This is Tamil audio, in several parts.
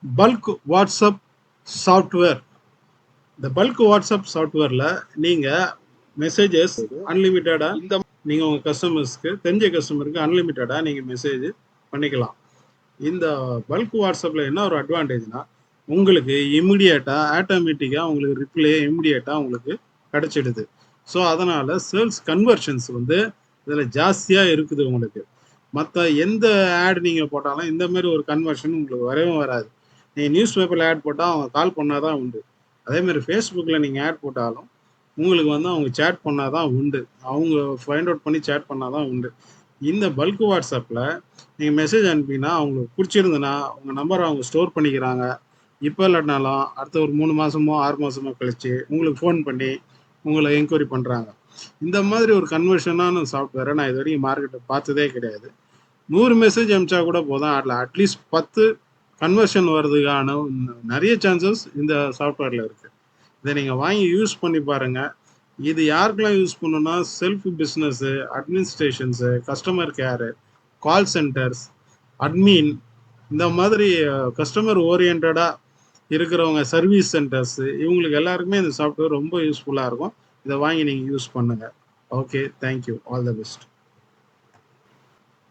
Bulk WhatsApp software. இந்த பல்க் வாட்ஸ்அப் சாஃப்ட்வேரில் நீங்கள் மெசேஜஸ் அன்லிமிட்டடாக இந்த நீங்கள் உங்கள் கஸ்டமர்ஸ்க்கு தெரிஞ்ச கஸ்டமருக்கு அன்லிமிட்டடாக நீங்கள் மெசேஜ் பண்ணிக்கலாம். இந்த பல்க் வாட்ஸ்அப்பில் என்ன ஒரு அட்வான்டேஜ்னா, உங்களுக்கு இமிடியேட்டாக ஆட்டோமேட்டிக்காக உங்களுக்கு ரிப்ளே இமிடியேட்டாக உங்களுக்கு கிடச்சிடுது. ஸோ அதனால் சேல்ஸ் கன்வர்ஷன்ஸ் வந்து இதில் ஜாஸ்தியாக இருக்குது. உங்களுக்கு மற்ற எந்த ஆட் நீங்கள் போட்டாலும் இந்த மாதிரி ஒரு கன்வர்ஷன் உங்களுக்கு வரவே வராது. நீங்கள் நியூஸ் பேப்பரில் ஆட் போட்டால் அவங்க கால் பண்ணால் தான் உண்டு. அதேமாதிரி ஃபேஸ்புக்கில் நீங்கள் ஆட் போட்டாலும் உங்களுக்கு வந்து அவங்க சேட் பண்ணால் தான் உண்டு. அவங்க ஃபைண்ட் அவுட் பண்ணி சேட் பண்ணால் தான் உண்டு. இந்த பல்க் வாட்ஸ்அப்பில் நீங்கள் மெசேஜ் அனுப்பினா அவங்களுக்கு பிடிச்சிருந்துன்னா உங்கள் நம்பரை அவங்க ஸ்டோர் பண்ணிக்கிறாங்க. இப்போ இல்லாட்டினாலும் அடுத்த ஒரு 3 மாதமோ 6 மாதமோ கழிச்சு உங்களுக்கு ஃபோன் பண்ணி உங்களை என்கொயரி பண்ணுறாங்க. இந்த மாதிரி ஒரு கன்வர்ஷனான சாஃப்ட்வேரை நான் இது வரைக்கும் மார்க்கெட்டை பார்த்ததே கிடையாது. 100 மெசேஜ் அனுப்பிச்சா கூட போதும், அதில் அட்லீஸ்ட் 10 கன்வர்ஷன் வர்றதுக்கான நிறைய சான்சஸ் இந்த சாஃப்ட்வேரில் இருக்குது. இதை நீங்கள் வாங்கி யூஸ் பண்ணி பாருங்கள். இது யாருக்கெல்லாம் யூஸ் பண்ணணும்னா, செல்ஃப் பிஸ்னஸ்ஸு, அட்மினிஸ்ட்ரேஷன்ஸு, கஸ்டமர் கேரு, கால் சென்டர்ஸ், அட்மின், இந்த மாதிரி கஸ்டமர் ஓரியன்டாக இருக்கிறவங்க, சர்வீஸ் சென்டர்ஸு, இவங்களுக்கு எல்லாருக்குமே இந்த சாஃப்ட்வேர் ரொம்ப யூஸ்ஃபுல்லாக இருக்கும். இதை வாங்கி நீங்கள் யூஸ் பண்ணுங்கள். Okay, thank you, all the best.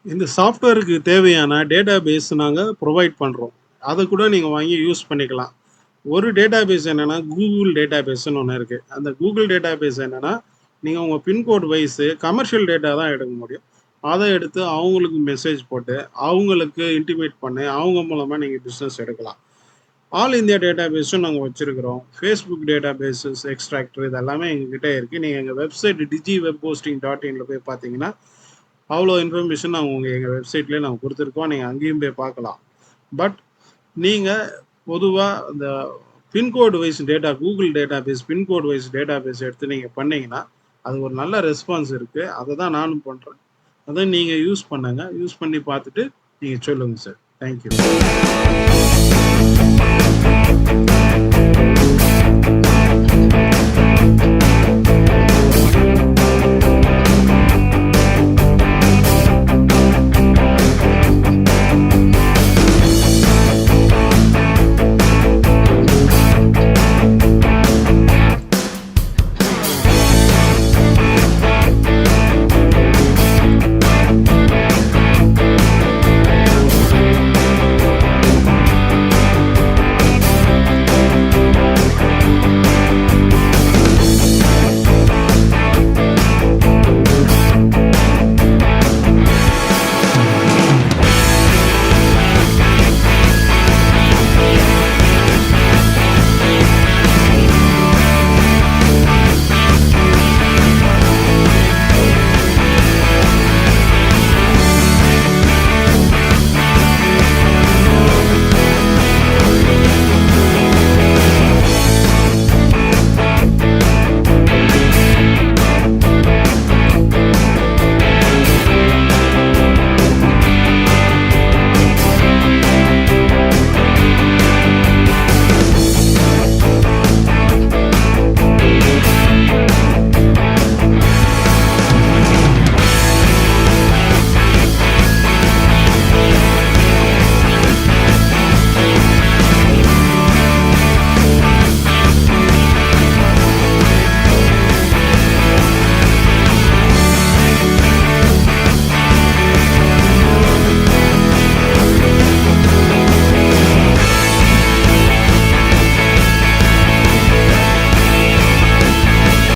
இந்த சாஃப்ட்வேருக்கு தேவையான டேட்டா பேஸ் நாங்கள் ப்ரொவைட் பண்ணுறோம். அதை கூட நீங்கள் வாங்கி யூஸ் பண்ணிக்கலாம். ஒரு டேட்டா பேஸ் என்னென்னா, கூகுள் டேட்டா பேஸ்ன்னு ஒன்று இருக்குது. அந்த கூகுள் டேட்டா பேஸ் என்னென்னா, நீங்கள் உங்கள் பின்கோட் வைஸு கமர்ஷியல் டேட்டா தான் எடுக்க முடியும். அதை எடுத்து அவங்களுக்கு மெசேஜ் போட்டு அவங்களுக்கு இன்டிமேட் பண்ணி அவங்க மூலமாக நீங்கள் பிஸ்னஸ் எடுக்கலாம். ஆல் இந்தியா டேட்டா பேஸும் நாங்கள் வச்சுருக்கிறோம். ஃபேஸ்புக் டேட்டா பேஸஸ், எக்ஸ்ட்ராக்டர், இது எல்லாமே எங்ககிட்ட இருக்குது. நீங்கள் எங்கள் வெப்சைட் digwebhosting.in போய் பார்த்தீங்கன்னா அவ்வளோ இன்ஃபர்மேஷன் நாங்கள் எங்கள் வெப்சைட்லேயே நாங்கள் கொடுத்துருக்கோம். நீங்கள் அங்கேயும் போய் பார்க்கலாம். பட் நீங்கள் பொதுவாக இந்த pincode wise data, Google data base pincode wise data base எடுத்து நீங்கள் பண்ணிங்கன்னா அது ஒரு நல்ல ரெஸ்பான்ஸ் இருக்குது. அதை தான் நானும் பண்ணுறேன். அதை நீங்கள் யூஸ் பண்ணுங்க. யூஸ் பண்ணி பார்த்துட்டு நீங்கள் சொல்லுங்கள் சார். தேங்க்யூ.